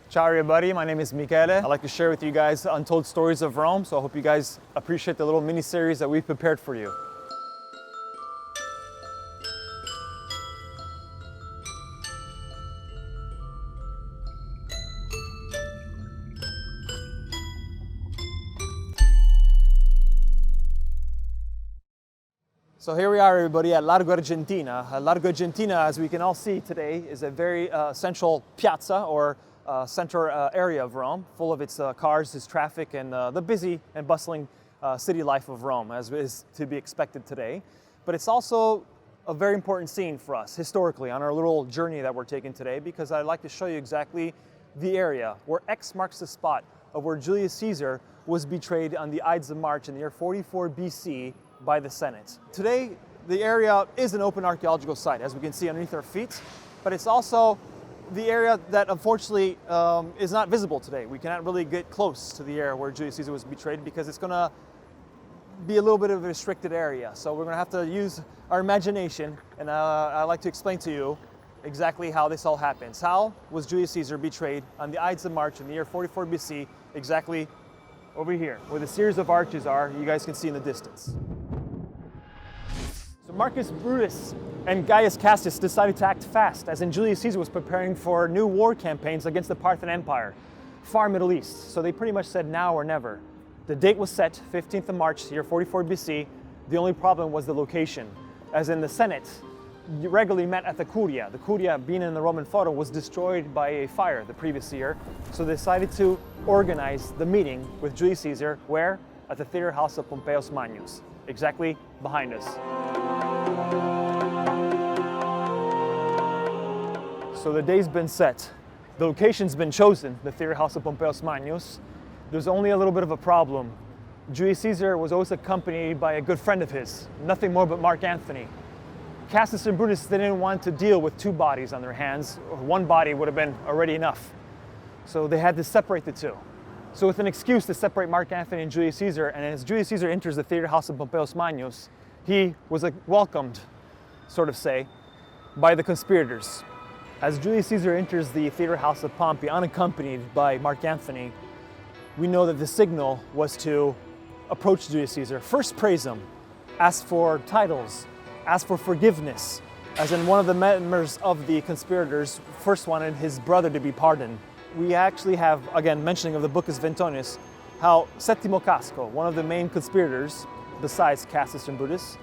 Ciao everybody, my name is Michele. I'd like to share with you guys untold stories of Rome, so I hope you guys appreciate the little mini-series that we've prepared for you. So here we are, everybody, at Largo Argentina. Largo Argentina, as we can all see today, is a very central piazza or central area of Rome, full of its cars, its traffic, and the busy and bustling city life of Rome, as is to be expected today. But it's also a very important scene for us, historically, on our little journey that we're taking today, because I'd like to show you exactly the area where X marks the spot of where Julius Caesar was betrayed on the Ides of March in the year 44 BC by the Senate. Today, the area is an open archaeological site, as we can see underneath our feet, but it's also the area that unfortunately is not visible today. We cannot really get close to the area where Julius Caesar was betrayed because it's gonna be a little bit of a restricted area. So we're gonna have to use our imagination, and I'd like to explain to you exactly how this all happens. How was Julius Caesar betrayed on the Ides of March in the year 44 BC, exactly over here, where the series of arches are, you guys can see in the distance. So Marcus Brutus and Gaius Cassius decided to act fast, as in Julius Caesar was preparing for new war campaigns against the Parthian Empire, far Middle East. So they pretty much said now or never. The date was set, 15th of March, year 44 BC. The only problem was the location, as in the Senate regularly met at the Curia. The Curia, being in the Roman Forum, was destroyed by a fire the previous year. So they decided to organize the meeting with Julius Caesar, where? At the theater house of Pompeius Magnus, exactly behind us. So the day's been set. The location's been chosen, the theater house of Pompeius Magnus. There's only a little bit of a problem. Julius Caesar was always accompanied by a good friend of his, nothing more but Mark Antony. Cassius and Brutus didn't want to deal with two bodies on their hands, or one body would have been already enough. So they had to separate the two. So with an excuse to separate Mark Antony and Julius Caesar, and as Julius Caesar enters the theater house of Pompeius Magnus, he was welcomed, sort of say, by the conspirators. As Julius Caesar enters the theater house of Pompey, unaccompanied by Mark Antony, we know that the signal was to approach Julius Caesar, first praise him, ask for titles, ask for forgiveness, as in one of the members of the conspirators first wanted his brother to be pardoned. We actually have, again, mentioning of the book of Suetonius, how Settimo Casco, one of the main conspirators, besides Cassius and Brutus,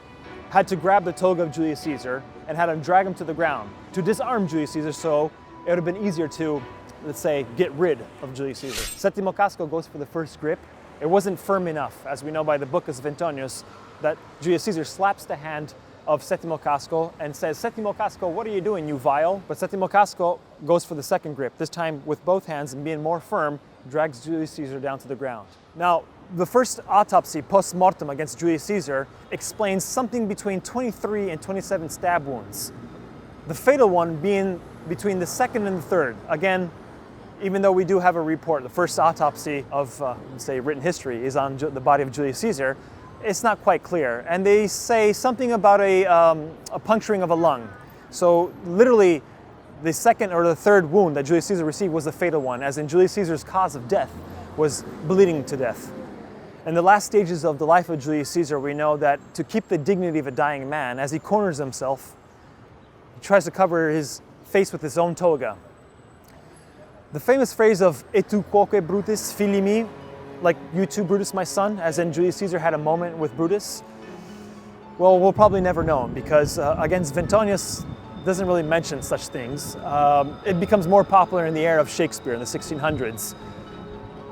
had to grab the toga of Julius Caesar and had him drag him to the ground to disarm Julius Caesar, so it would have been easier to, let's say, get rid of Julius Caesar. Settimo Casco goes for the first grip. It wasn't firm enough, as we know by the book of Suetonius, that Julius Caesar slaps the hand of Settimo Casco and says, "Settimo Casco, what are you doing, you vile?" But Settimo Casco goes for the second grip, this time with both hands and being more firm, drags Julius Caesar down to the ground. Now, the first autopsy post-mortem against Julius Caesar explains something between 23 and 27 stab wounds. The fatal one being between the second and the third. Again, even though we do have a report, the first autopsy of, say, written history is on the body of Julius Caesar, it's not quite clear. And they say something about a puncturing of a lung. So literally, the second or the third wound that Julius Caesar received was the fatal one, as in Julius Caesar's cause of death was bleeding to death. In the last stages of the life of Julius Caesar, we know that to keep the dignity of a dying man, as he corners himself, he tries to cover his face with his own toga. The famous phrase of "Et tu quoque Brutus, fili mi," like "you too, Brutus, my son," as in Julius Caesar had a moment with Brutus, well, we'll probably never know, because again, Suetonius doesn't really mention such things. It becomes more popular in the era of Shakespeare in the 1600s.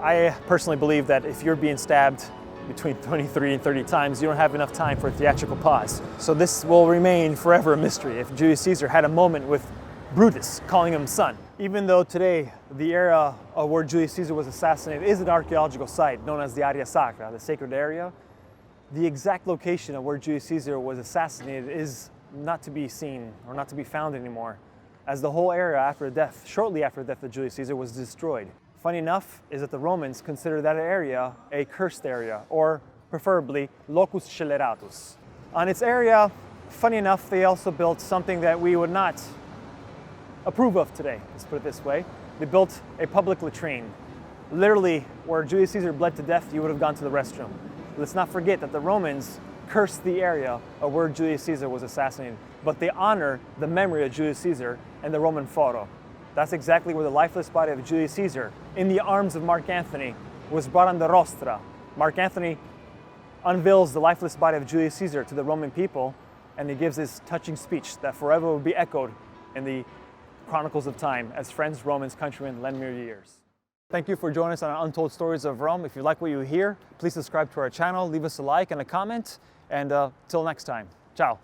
I personally believe that if you're being stabbed between 23 and 30 times, you don't have enough time for a theatrical pause. So this will remain forever a mystery if Julius Caesar had a moment with Brutus, calling him son. Even though today the area where Julius Caesar was assassinated is an archaeological site known as the Area Sacra, the sacred area, the exact location of where Julius Caesar was assassinated is not to be seen or not to be found anymore, as the whole area after death, shortly after the death of Julius Caesar, was destroyed. Funny enough is that the Romans consider that area a cursed area, or preferably locus sceleratus. On its area, funny enough, they also built something that we would not approve of today, let's put it this way. They built a public latrine. Literally, where Julius Caesar bled to death, you would have gone to the restroom. Let's not forget that the Romans cursed the area of where Julius Caesar was assassinated, but they honor the memory of Julius Caesar and the Roman Forum. That's exactly where the lifeless body of Julius Caesar, in the arms of Mark Antony, was brought on the rostra. Mark Antony unveils the lifeless body of Julius Caesar to the Roman people, and he gives this touching speech that forever will be echoed in the chronicles of time as friends, Romans, countrymen, lend me your ears. Thank you for joining us on our Untold Stories of Rome. If you like what you hear, please subscribe to our channel, leave us a like and a comment, and till next time. Ciao.